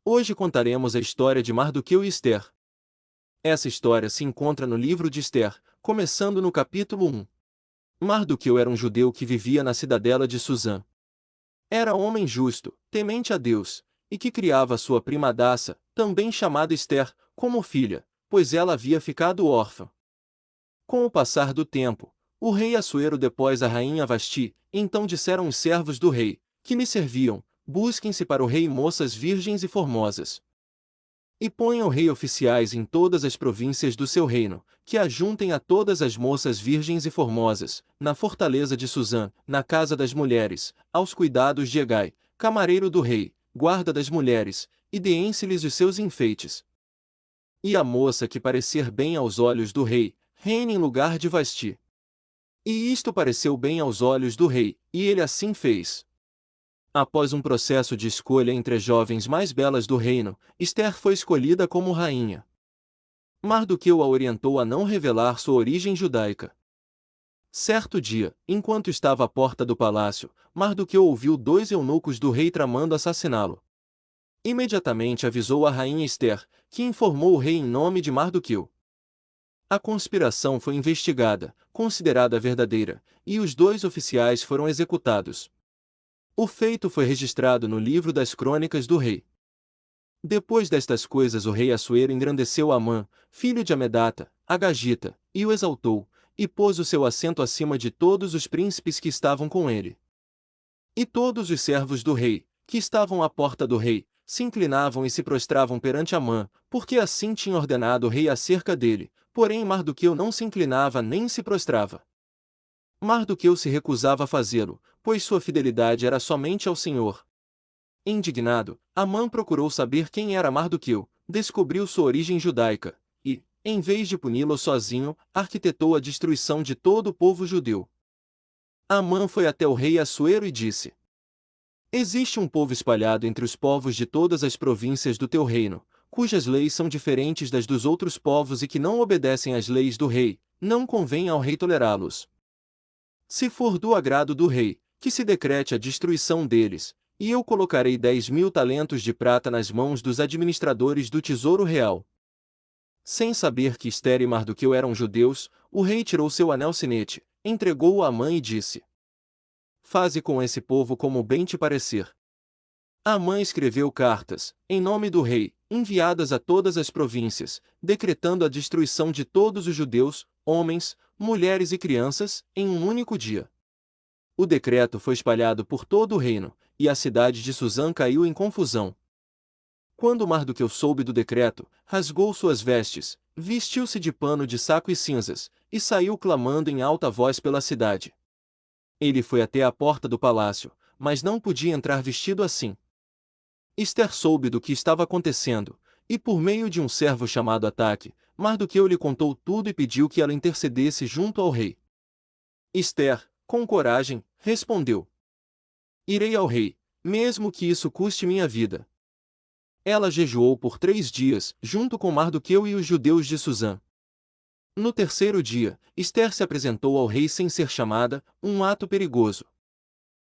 Hoje contaremos a história de Mardoqueu e Ester. Essa história se encontra no livro de Ester, começando no capítulo 1. Mardoqueu era um judeu que vivia na cidadela de Suzã. Era homem justo, temente a Deus, e que criava sua prima Hadassa, também chamada Ester, como filha, pois ela havia ficado órfã. Com o passar do tempo, o rei Assuero depôs a rainha Vasti. Então disseram os servos do rei, que lhe serviam: busquem-se para o rei moças virgens e formosas. E ponha o rei oficiais em todas as províncias do seu reino, que ajuntem a todas as moças virgens e formosas, na fortaleza de Suzã, na casa das mulheres, aos cuidados de Hegai, camareiro do rei, guarda das mulheres, e deem-se-lhes os seus enfeites. E a moça que parecer bem aos olhos do rei, reine em lugar de Vasti. E isto pareceu bem aos olhos do rei, e ele assim fez. Após um processo de escolha entre as jovens mais belas do reino, Ester foi escolhida como rainha. Mardoqueu a orientou a não revelar sua origem judaica. Certo dia, enquanto estava à porta do palácio, Mardoqueu ouviu 2 eunucos do rei tramando assassiná-lo. Imediatamente avisou a rainha Ester, que informou o rei em nome de Mardoqueu. A conspiração foi investigada, considerada verdadeira, e os 2 oficiais foram executados. O feito foi registrado no livro das crônicas do rei. Depois destas coisas o rei Assuero engrandeceu Amã, filho de Amedata, Agagita, e o exaltou, e pôs o seu assento acima de todos os príncipes que estavam com ele. E todos os servos do rei, que estavam à porta do rei, se inclinavam e se prostravam perante Amã, porque assim tinha ordenado o rei acerca dele, porém Mardoqueu não se inclinava nem se prostrava. Mardoqueu se recusava a fazê-lo, pois sua fidelidade era somente ao Senhor. Indignado, Amã procurou saber quem era Mardoqueu, descobriu sua origem judaica, e, em vez de puni-lo sozinho, arquitetou a destruição de todo o povo judeu. Amã foi até o rei Assuero e disse: existe um povo espalhado entre os povos de todas as províncias do teu reino, cujas leis são diferentes das dos outros povos e que não obedecem às leis do rei, não convém ao rei tolerá-los. Se for do agrado do rei, que se decrete a destruição deles, e eu colocarei 10.000 talentos de prata nas mãos dos administradores do tesouro real. Sem saber que Ester e Mardoqueu eram judeus, o rei tirou seu anel sinete, entregou-o a Amã e disse: faze com esse povo como bem te parecer. Amã escreveu cartas, em nome do rei, enviadas a todas as províncias, decretando a destruição de todos os judeus, homens, mulheres e crianças, em um único dia. O decreto foi espalhado por todo o reino, e a cidade de Suzã caiu em confusão. Quando Mardoqueu soube do decreto, rasgou suas vestes, vestiu-se de pano de saco e cinzas, e saiu clamando em alta voz pela cidade. Ele foi até a porta do palácio, mas não podia entrar vestido assim. Ester soube do que estava acontecendo, e por meio de um servo chamado Ataque, Mardoqueu lhe contou tudo e pediu que ela intercedesse junto ao rei. Ester, com coragem, respondeu: irei ao rei, mesmo que isso custe minha vida. Ela jejuou por 3 dias, junto com Mardoqueu e os judeus de Suzã. No terceiro dia, Ester se apresentou ao rei sem ser chamada, um ato perigoso.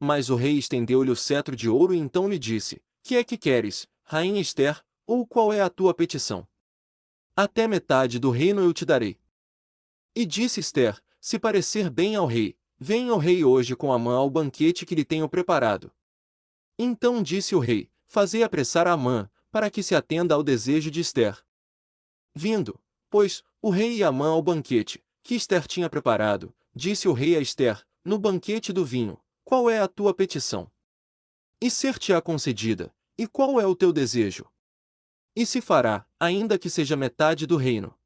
Mas o rei estendeu-lhe o cetro de ouro e então lhe disse: que é que queres, rainha Ester, ou qual é a tua petição? Até metade do reino eu te darei. E disse Ester: se parecer bem ao rei, venha o rei hoje com Amã ao banquete que lhe tenho preparado. Então disse o rei: fazei apressar a Amã, para que se atenda ao desejo de Ester. Vindo, pois, o rei e Amã ao banquete, que Ester tinha preparado, disse o rei a Ester, no banquete do vinho: qual é a tua petição? E ser-te-á concedida, e qual é o teu desejo? E se fará, ainda que seja metade do reino.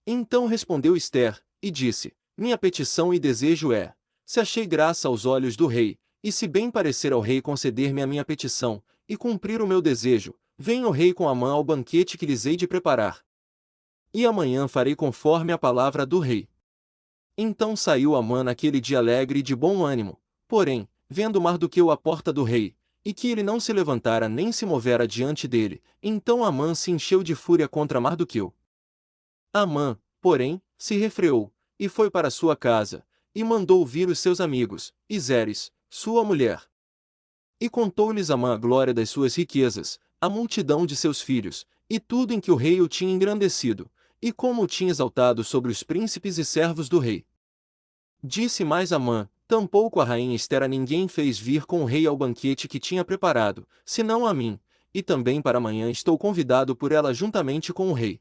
Então respondeu Ester, e disse: minha petição e desejo é: se achei graça aos olhos do rei, e se bem parecer ao rei conceder-me a minha petição, e cumprir o meu desejo, venha o rei com Amã ao banquete que lhes hei de preparar. E amanhã farei conforme a palavra do rei. Então saiu Amã naquele dia alegre e de bom ânimo, porém, vendo Mardoqueu à porta do rei, e que ele não se levantara nem se movera diante dele, então Amã se encheu de fúria contra Mardoqueu. Amã, porém, se refreou, e foi para sua casa, e mandou vir os seus amigos, e Zeres, sua mulher. E contou-lhes Amã a glória das suas riquezas, a multidão de seus filhos, e tudo em que o rei o tinha engrandecido, e como o tinha exaltado sobre os príncipes e servos do rei. Disse mais Amã: tampouco a rainha Esther a ninguém fez vir com o rei ao banquete que tinha preparado, senão a mim, e também para amanhã estou convidado por ela juntamente com o rei.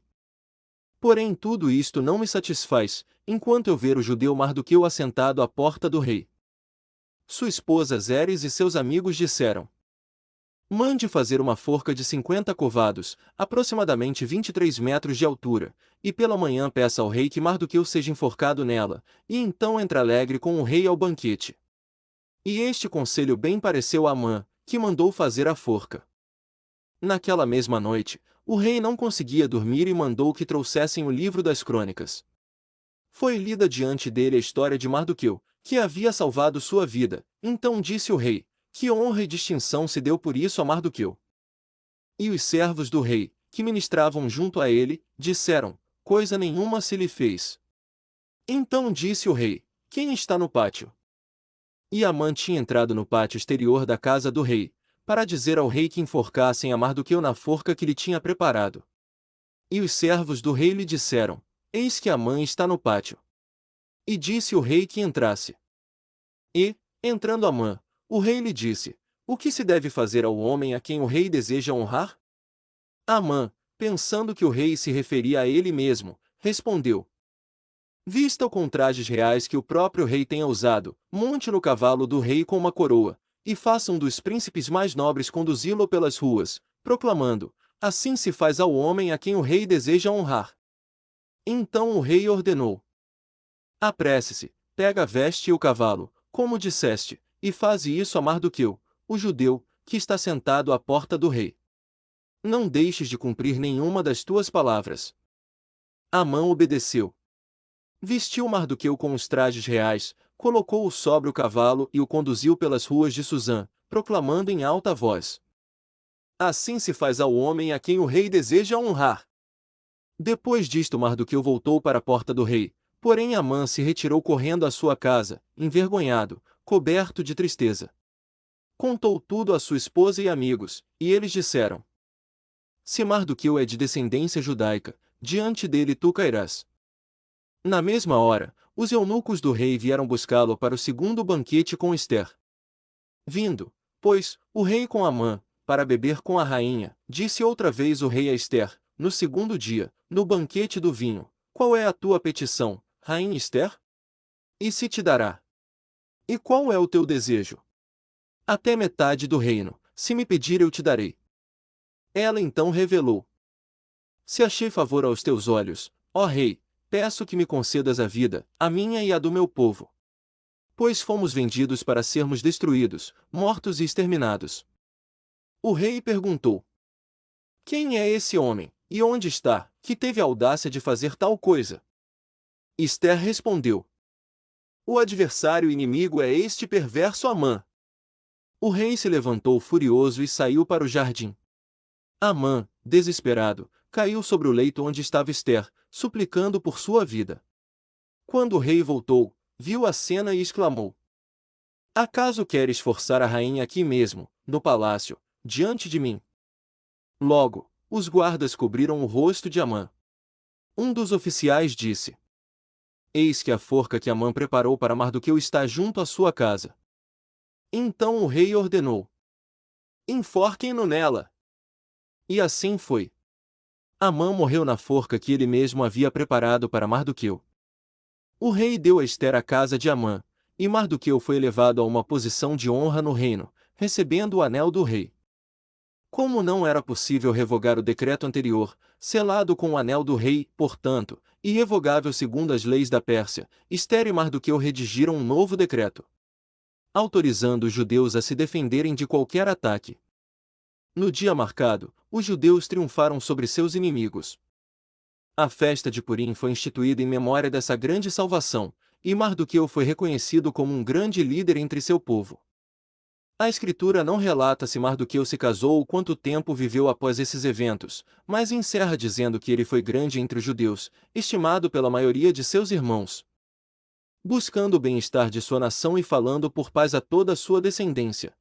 Porém tudo isto não me satisfaz, enquanto eu ver o judeu Mardoqueu assentado à porta do rei. Sua esposa Zeres e seus amigos disseram: mande fazer uma forca de 50 covados, aproximadamente 23 metros de altura, e pela manhã peça ao rei que Mardoqueu seja enforcado nela, e então entre alegre com o rei ao banquete. E este conselho bem pareceu a Amã, que mandou fazer a forca. Naquela mesma noite, o rei não conseguia dormir e mandou que trouxessem o livro das crônicas. Foi lida diante dele a história de Mardoqueu, que havia salvado sua vida. Então disse o rei: que honra e distinção se deu por isso a Mardoqueu. E os servos do rei, que ministravam junto a ele, disseram: coisa nenhuma se lhe fez. Então disse o rei: quem está no pátio? E Amã tinha entrado no pátio exterior da casa do rei, para dizer ao rei que enforcassem a Mardoqueu na forca que lhe tinha preparado. E os servos do rei lhe disseram: eis que Amã está no pátio. E disse o rei que entrasse. E, entrando Amã, o rei lhe disse: o que se deve fazer ao homem a quem o rei deseja honrar? Amã, pensando que o rei se referia a ele mesmo, respondeu: vista com trajes reais que o próprio rei tenha usado, monte no cavalo do rei com uma coroa, e faça um dos príncipes mais nobres conduzi-lo pelas ruas, proclamando: assim se faz ao homem a quem o rei deseja honrar. Então o rei ordenou: apresse-se, pega a veste e o cavalo, como disseste, e faze isso a Mardoqueu, o judeu, que está sentado à porta do rei. Não deixes de cumprir nenhuma das tuas palavras. Amã obedeceu. Vestiu Mardoqueu com os trajes reais, colocou-o sobre o cavalo e o conduziu pelas ruas de Suzã, proclamando em alta voz: assim se faz ao homem a quem o rei deseja honrar. Depois disto Mardoqueu voltou para a porta do rei, porém Amã se retirou correndo à sua casa, envergonhado, coberto de tristeza. Contou tudo a sua esposa e amigos, e eles disseram: se Mardoqueu é de descendência judaica, diante dele tu cairás. Na mesma hora, os eunucos do rei vieram buscá-lo para o segundo banquete com Esther. Vindo, pois, o rei com Amã, para beber com a rainha, disse outra vez o rei a Esther, no segundo dia, no banquete do vinho: qual é a tua petição, rainha Esther? E se te dará? E qual é o teu desejo? Até metade do reino, se me pedir eu te darei. Ela então revelou: se achei favor aos teus olhos, ó rei, peço que me concedas a vida, a minha e a do meu povo. Pois fomos vendidos para sermos destruídos, mortos e exterminados. O rei perguntou: quem é esse homem, e onde está, que teve a audácia de fazer tal coisa? Esther respondeu: o adversário inimigo é este perverso Amã. O rei se levantou furioso e saiu para o jardim. Amã, desesperado, caiu sobre o leito onde estava Esther, suplicando por sua vida. Quando o rei voltou, viu a cena e exclamou: acaso queres forçar a rainha aqui mesmo, no palácio, diante de mim? Logo, os guardas cobriram o rosto de Amã. Um dos oficiais disse: eis que a forca que Amã preparou para Mardoqueu está junto à sua casa. Então o rei ordenou: enforquem-no nela. E assim foi. Amã morreu na forca que ele mesmo havia preparado para Mardoqueu. O rei deu a Esther a casa de Amã, e Mardoqueu foi elevado a uma posição de honra no reino, recebendo o anel do rei. Como não era possível revogar o decreto anterior, selado com o anel do rei, portanto, irrevogável segundo as leis da Pérsia, Esther e Mardoqueu redigiram um novo decreto, autorizando os judeus a se defenderem de qualquer ataque. No dia marcado, os judeus triunfaram sobre seus inimigos. A festa de Purim foi instituída em memória dessa grande salvação, e Mardoqueu foi reconhecido como um grande líder entre seu povo. A escritura não relata se Mardoqueu se casou ou quanto tempo viveu após esses eventos, mas encerra dizendo que ele foi grande entre os judeus, estimado pela maioria de seus irmãos, buscando o bem-estar de sua nação e falando por paz a toda a sua descendência.